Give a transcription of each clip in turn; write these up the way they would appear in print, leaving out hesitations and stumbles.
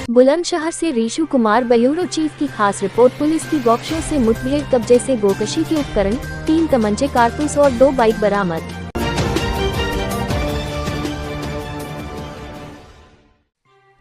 बुलंदशहर से Rishu Kumar bureau chief की खास रिपोर्ट। पुलिस की गौशाला से मुठभेड़, कब्जे से गोकशी के उपकरण, 3 तमंचे, कारतूस और 2 बाइक बरामद।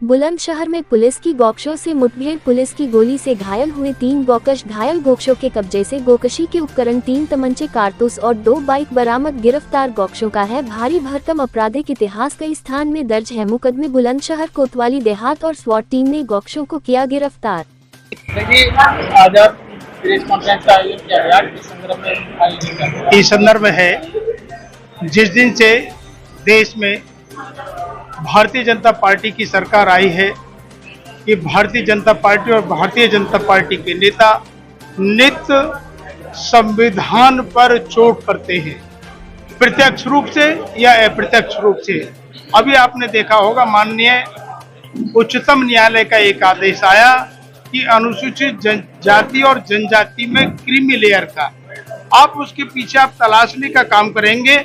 बुलंदशहर में पुलिस की गौशाला से मुठभेड़, पुलिस की गोली से घायल हुए 3 गौकश। घायल गौकशों के कब्जे से गोकशी के उपकरण, 3 तमंचे, कारतूस और 2 बाइक बरामद। गिरफ्तार गौकशों का है भारी भरकम आपराधिक इतिहास, कई स्थान में दर्ज है मुकदमे। बुलंदशहर कोतवाली देहात और स्वाट टीम ने गौकशों को किया गिरफ्तार। इस संदर्भ में है, जिस दिन से देश में भारतीय जनता पार्टी की सरकार आई है, कि भारतीय जनता पार्टी और भारतीय जनता पार्टी के नेता नित्य संविधान पर चोट करते हैं, प्रत्यक्ष रूप से या अप्रत्यक्ष रूप से। अभी आपने देखा होगा, माननीय उच्चतम न्यायालय का एक आदेश आया कि अनुसूचित जाति और जनजाति में क्रीमी लेयर का, आप उसके पीछे आप तलाशने का काम करेंगे।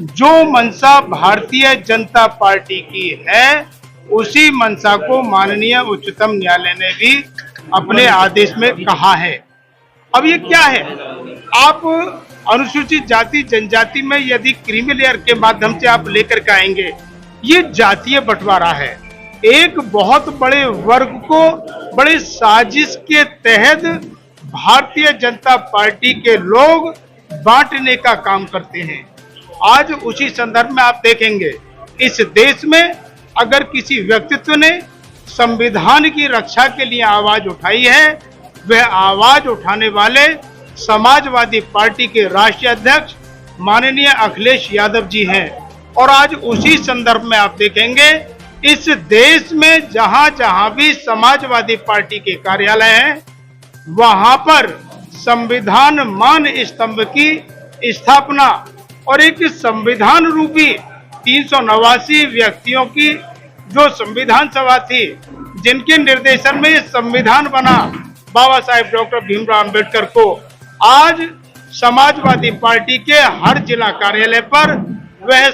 जो मंशा भारतीय जनता पार्टी की है, उसी मंशा को माननीय उच्चतम न्यायालय ने भी अपने आदेश में कहा है। अब ये क्या है, आप अनुसूचित जाति जनजाति में यदि क्रीमी लेयर के माध्यम से आप लेकर के आएंगे, ये जातीय बंटवारा है। एक बहुत बड़े वर्ग को बड़े साजिश के तहत भारतीय जनता पार्टी के लोग बांटने का काम करते हैं। आज उसी संदर्भ में आप देखेंगे, इस देश में अगर किसी व्यक्तित्व ने संविधान की रक्षा के लिए आवाज उठाई है, वह आवाज उठाने वाले समाजवादी पार्टी के राष्ट्रीय अध्यक्ष माननीय अखिलेश यादव जी हैं। और आज उसी संदर्भ में आप देखेंगे, इस देश में जहां जहां भी समाजवादी पार्टी के कार्यालय हैं, वहां पर संविधान मान स्तंभ की स्थापना और एक संविधान रूपी 389 व्यक्तियों की जो संविधान सभा थी, जिनके निर्देशन में संविधान बना, बाबा साहेब डॉक्टर भीमराव अंबेडकर को, आज समाजवादी पार्टी के हर जिला कार्यालय पर वह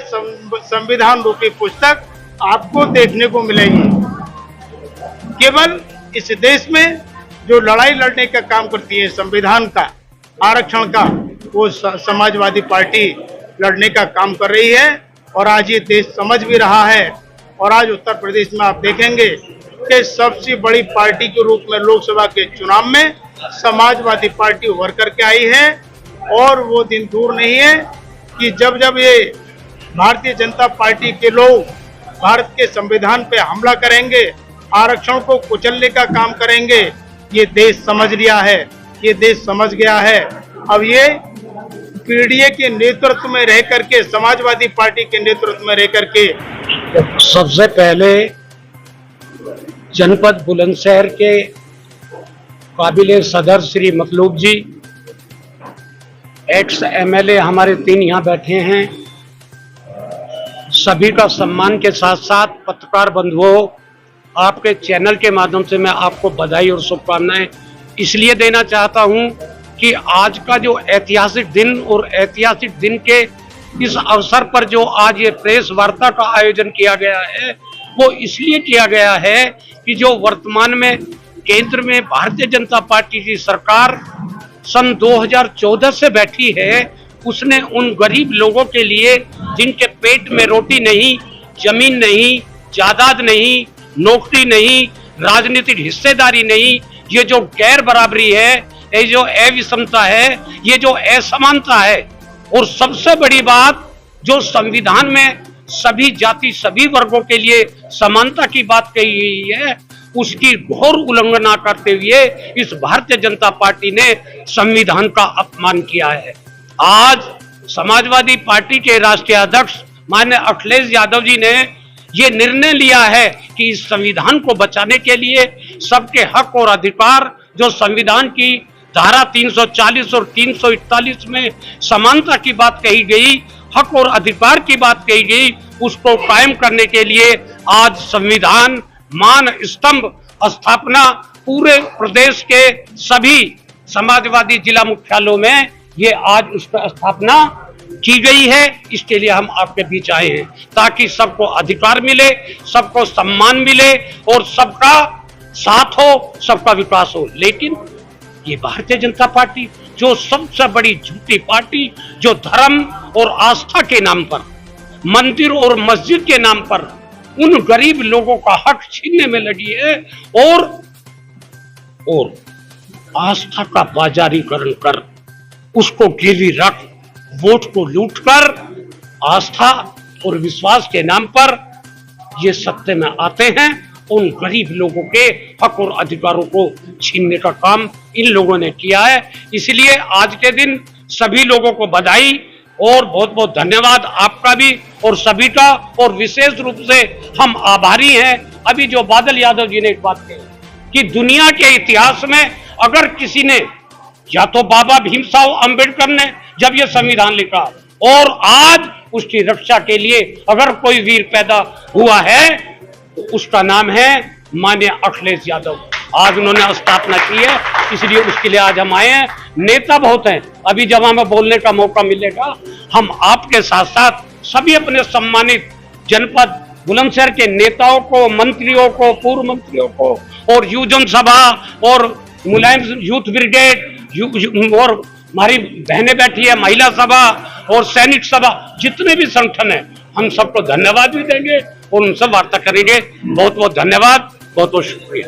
संविधान रूपी पुस्तक आपको देखने को मिलेगी। केवल इस देश में जो लड़ाई लड़ने का काम करती है संविधान का, आरक्षण का, वो समाजवादी पार्टी लड़ने का काम कर रही है। और आज ये देश समझ भी रहा है। और आज उत्तर प्रदेश में आप देखेंगे कि सबसे बड़ी पार्टी के रूप में लोकसभा के चुनाव में समाजवादी पार्टी उभर करके आई है। और वो दिन दूर नहीं है कि जब जब ये भारतीय जनता पार्टी के लोग भारत के संविधान पे हमला करेंगे, आरक्षण को कुचलने का काम करेंगे। ये देश समझ लिया है, ये देश समझ गया है। अब ये पीडीए के नेतृत्व में रह करके, समाजवादी पार्टी के नेतृत्व में रह करके, सबसे पहले जनपद बुलंदशहर के काबिले सदर श्री मतलूब जी, एक्स एमएलए हमारे 3 यहाँ बैठे हैं, सभी का सम्मान के साथ साथ पत्रकार बंधुओं, आपके चैनल के माध्यम से मैं आपको बधाई और शुभकामनाएं इसलिए देना चाहता हूं कि आज का जो ऐतिहासिक दिन और ऐतिहासिक दिन के इस अवसर पर जो आज ये प्रेस वार्ता का आयोजन किया गया है, वो इसलिए किया गया है कि जो वर्तमान में केंद्र में भारतीय जनता पार्टी की सरकार सन 2014 से बैठी है, उसने उन गरीब लोगों के लिए जिनके पेट में रोटी नहीं, जमीन नहीं, जायदाद नहीं, नौकरी नहीं, राजनीतिक हिस्सेदारी नहीं, ये जो गैर बराबरी है, ये जो अविषमता है, ये जो असमानता है, और सबसे बड़ी बात जो संविधान में सभी जाति सभी वर्गों के लिए समानता की बात कही गई है, उसकी घोर उल्लंघना करते हुए इस भारतीय जनता पार्टी ने संविधान का अपमान किया है। आज समाजवादी पार्टी के राष्ट्रीय अध्यक्ष माननीय अखिलेश यादव जी ने ये निर्णय लिया है कि इस संविधान को बचाने के लिए सबके हक और अधिकार, जो संविधान की धारा 340 और 341 में समानता की बात कही गई, हक और अधिकार की बात कही गई, उसको कायम करने के लिए आज संविधान मान स्तंभ स्थापना पूरे प्रदेश के सभी समाजवादी जिला मुख्यालयों में ये आज उसका स्थापना की गई है। इसके लिए हम आपके बीच आए हैं ताकि सबको अधिकार मिले, सबको सम्मान मिले और सबका साथ हो, सबका विकास हो। लेकिन ये भारतीय जनता पार्टी जो सबसे बड़ी झूठी पार्टी, जो धर्म और आस्था के नाम पर, मंदिर और मस्जिद के नाम पर उन गरीब लोगों का हक छीनने में लगी है और आस्था का बाजारीकरण कर, उसको गिरवी रख, वोट को लूटकर आस्था और विश्वास के नाम पर ये सत्ते में आते हैं। उन गरीब लोगों के हक और अधिकारों को छीनने का काम इन लोगों ने किया है। इसलिए आज के दिन सभी लोगों को बधाई और बहुत बहुत धन्यवाद आपका भी और सभी का, और विशेष रूप से हम आभारी हैं। अभी जो बादल यादव जी ने एक बात कही कि दुनिया के इतिहास में अगर किसी ने, या तो बाबा भीमराव अंबेडकर ने जब ये संविधान लिखा, और आज उसकी रक्षा के लिए अगर कोई वीर पैदा हुआ है तो उसका नाम है माननीय अखिलेश यादव। आज उन्होंने स्थापना की है, इसलिए उसके लिए आज हम आए हैं। नेता बहुत हैं, अभी जब हमें बोलने का मौका मिलेगा हम आपके साथ साथ सभी अपने सम्मानित जनपद बुलंदशहर के नेताओं को, मंत्रियों को, पूर्व मंत्रियों को, और युवजन सभा और मुलायम यूथ ब्रिगेड और हमारी बहनें बैठी है महिला सभा और सैनिक सभा, जितने भी संगठन है, हम सबको धन्यवाद भी देंगे और उनसे वार्ता करेंगे। बहुत बहुत धन्यवाद, बहुत बहुत शुक्रिया।